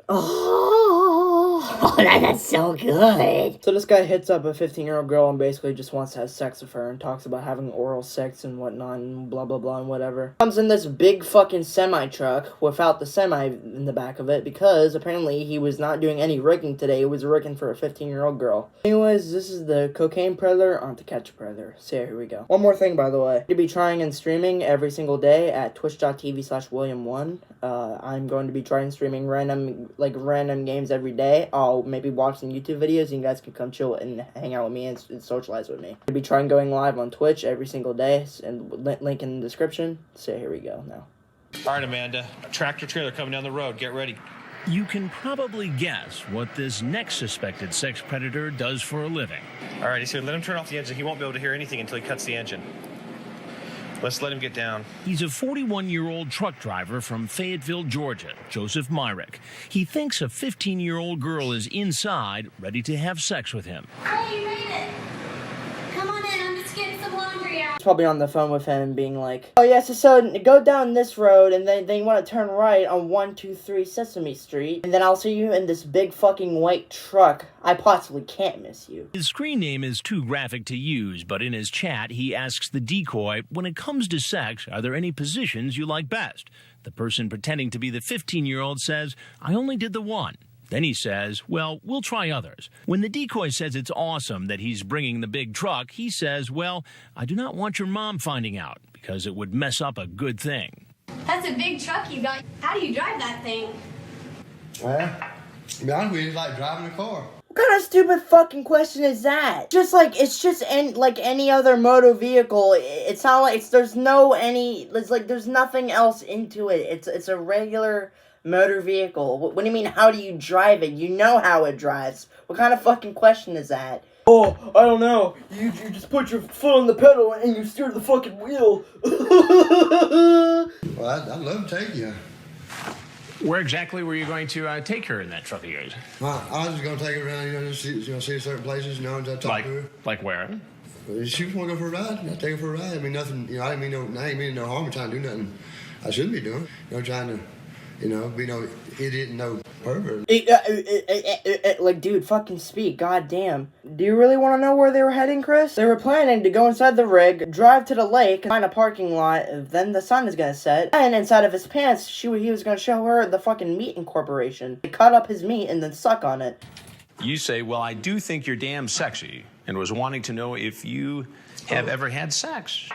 Oh, that's so good. So this guy hits up a 15-year-old girl and basically just wants to have sex with her and talks about having oral sex and whatnot and blah blah blah and whatever. Comes in this big fucking semi-truck without the semi in the back of it because apparently he was not doing any rigging today. He was rigging for a 15-year-old girl. Anyways, this is the cocaine predator on to catch a predator. So here we go. One more thing, by the way. To be trying and streaming every single day at twitch.tv/William1. I'm going to be trying streaming random games every day. I'll maybe watch some YouTube videos and you guys can come chill and hang out with me and socialize with me. I'll be trying going live on Twitch every single day, and link in the description. So here we go now. All right, Amanda. Tractor trailer coming down the road. Get ready. You can probably guess what this next suspected sex predator does for a living. All right, he said let him turn off the engine. He won't be able to hear anything until he cuts the engine. Let's let him get down. He's a 41-year-old truck driver from Fayetteville, Georgia, Joseph Myrick. He thinks a 15-year-old girl is inside, ready to have sex with him. Hey, you made it. Come on in, I'm just getting some laundry out. Probably on the phone with him being like, oh yeah, so go down this road and then you want to turn right on 123 Sesame Street and then I'll see you in this big fucking white truck. I possibly can't miss you. His screen name is too graphic to use, but in his chat he asks the decoy, when it comes to sex, are there any positions you like best? The person pretending to be the 15-year-old says, I only did the one. Then he says, well, we'll try others. When the decoy says it's awesome that he's bringing the big truck, he says, well, I do not want your mom finding out because it would mess up a good thing. That's a big truck you got. How do you drive that thing? Well, to be honest with you, it's like driving a car. What kind of stupid fucking question is that? It's just like any other motor vehicle. It's not like there's nothing else into it. It's a regular motor vehicle. What do you mean, how do you drive it? You know how it drives. What kind of fucking question is that? Oh, I don't know. You just put your foot on the pedal and you steer the fucking wheel. Well, I'd love to take you. Where exactly were you going to take her in that truck of yours? Well, I was just going to take her around, just see certain places, and just talk to her. Like where? If she just want to go for a ride, I'll take her for a ride. I mean, nothing, I ain't mean no harm in trying to do nothing I shouldn't be doing. Trying to, be no idiot and no pervert. Dude, fucking speak, goddamn. Do you really want to know where they were heading, Chris? They were planning to go inside the rig, drive to the lake, find a parking lot, then the sun is gonna set, and inside of his pants, he was gonna show her the fucking meat incorporation. They cut up his meat and then suck on it. You say, well, I do think you're damn sexy, and was wanting to know if you have ever had sex.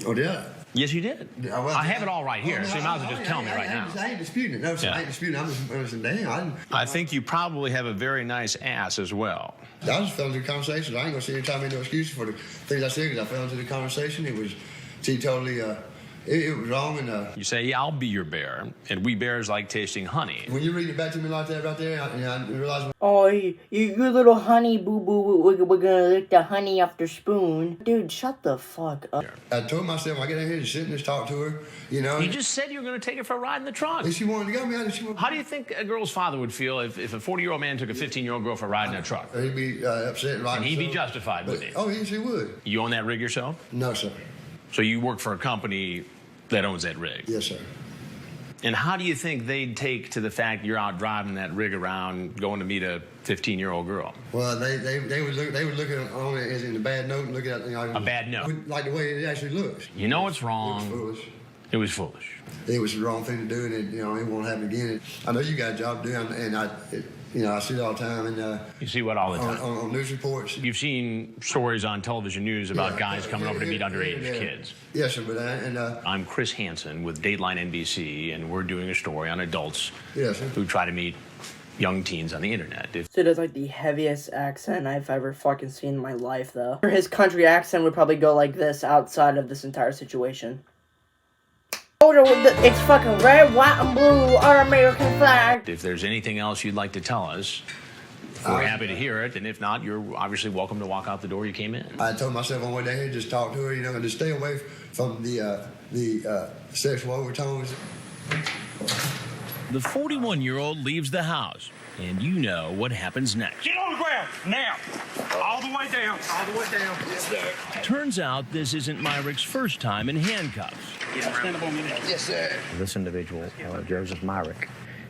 Oh, yeah. Yes, you did. Yeah, well, I have it all right here, so you might as well just tell me right now. I ain't disputing it. No, sir, I ain't disputing it. I'm just damn. I think you probably have a very nice ass as well. I just fell into the conversation. I ain't going to sit here and tell me no excuses for the things I said because I fell into the conversation. It was totally, it was wrong. And you say, yeah, I'll be your bear, and we bears like tasting honey. When you read it back to me like that right there, I realized... Oh, you little honey boo-boo, we're gonna lick the honey off the spoon. Dude, shut the fuck up. I told myself, I get in here to sit and just talk to her, You just said you were going to take her for a ride in the truck. And she wanted to go, man. How do you think a girl's father would feel if a 40-year-old man took a 15-year-old girl for a ride in a truck? He'd be upset, right? And he'd be justified, wouldn't he? Oh, yes, he would. You own that rig yourself? No, sir. So you work for a company that owns that rig? Yes, sir. And how do you think they'd take to the fact you're out driving that rig around, going to meet a 15-year-old girl? Well, they would look at on it as in a bad note and look at it. A bad note? Like the way it actually looks. You know it's wrong. It was foolish. It was foolish. It was the wrong thing to do, and it won't happen again. I know you got a job to do, and I see it all the time. And you see what all the time? On news reports. You've seen stories on television news about guys coming over to meet underage kids. Yes, sir. But I'm Chris Hansen with Dateline NBC, and we're doing a story on adults who try to meet young teens on the internet. So does like the heaviest accent I've ever fucking seen in my life, though. His country accent would probably go like this outside of this entire situation. It's fucking red, white, and blue, our American flag. If there's anything else you'd like to tell us, we're happy to hear it. And if not, you're obviously welcome to walk out the door you came in. I told myself on my way down here, just talk to her, and just stay away from the sexual overtones. The 41-year-old leaves the house, and you know what happens next. Get on the ground, now. All the way down, all the way down. Yes, sir. Turns out this isn't Myrick's first time in handcuffs. Stand up on me now. Yes, sir. This individual, Joseph Myrick,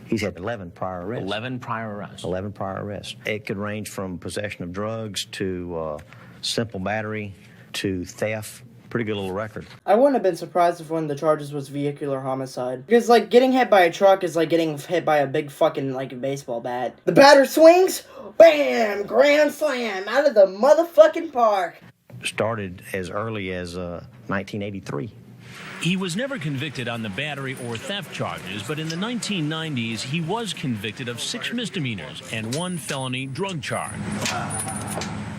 He's had 11 prior arrests. 11 prior arrests. 11 prior arrests. It could range from possession of drugs to simple battery to theft. Pretty good little record. I wouldn't have been surprised if one of the charges was vehicular homicide. Because, like, getting hit by a truck is like getting hit by a big fucking, like, baseball bat. The batter swings, bam, grand slam, out of the motherfucking park. Started as early as 1983. He was never convicted on the battery or theft charges, but in the 1990s, he was convicted of 6 misdemeanors and 1 felony drug charge.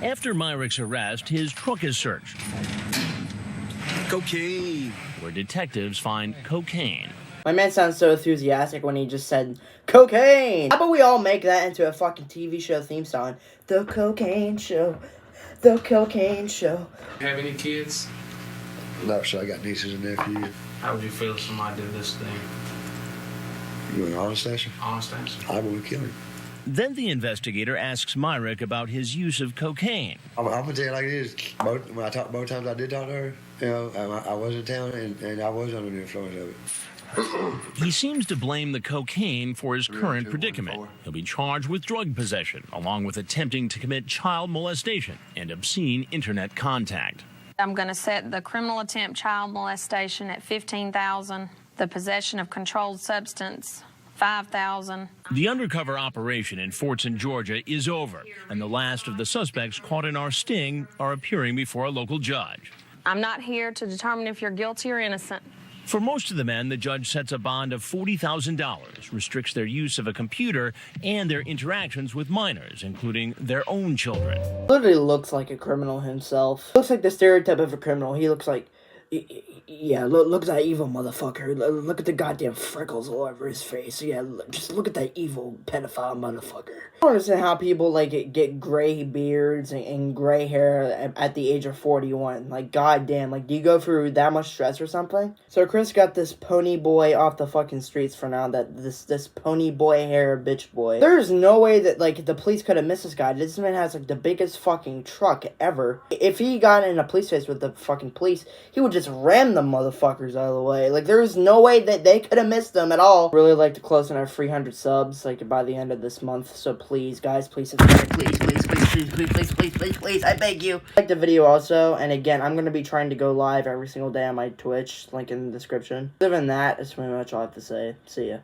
After Myrick's arrest, his truck is searched. Cocaine. Where detectives find cocaine. My man sounds so enthusiastic when he just said, cocaine! How about we all make that into a fucking TV show theme song? The Cocaine Show. The Cocaine Show. Have any kids? No, so I got nieces and nephews. How would you feel if somebody did this thing? You want an honest answer? Honest answer. I would kill him. Then the investigator asks Myrick about his use of cocaine. I'm gonna tell you like it is. Both times I did talk to her, you know, I was in town and I was under the influence of it. He seems to blame the cocaine for his current predicament. He'll be charged with drug possession, along with attempting to commit child molestation and obscene internet contact. I'm going to set the criminal attempt child molestation at $15,000, the possession of controlled substance, $5,000. The undercover operation in Fortson, Georgia is over, and the last of the suspects caught in our sting are appearing before a local judge. I'm not here to determine if you're guilty or innocent. For most of the men, the judge sets a bond of $40,000, restricts their use of a computer and their interactions with minors, including their own children. Literally looks like a criminal himself. Looks like the stereotype of a criminal. He looks like, yeah, look at that evil motherfucker. Look at the goddamn freckles all over his face. Yeah, just look at that evil pedophile motherfucker. I don't understand how people, like, get gray beards and gray hair at the age of 41. Like, goddamn, like, do you go through that much stress or something? So Chris got this pony boy off the fucking streets for now, this pony boy hair bitch boy. There's no way that, like, the police could have missed this guy. This man has, like, the biggest fucking truck ever. If he got in a police chase with the fucking police, he would just ram the motherfuckers out of the way. Like, there's no way that they could have missed them at all. Really like to close on our 300 subs, like, by the end of this month. So please, guys, please subscribe. Please, I beg you. Like the video also, and again, I'm going to be trying to go live every single day on my Twitch, link in the description. Other than that, that's pretty much all I have to say. See ya.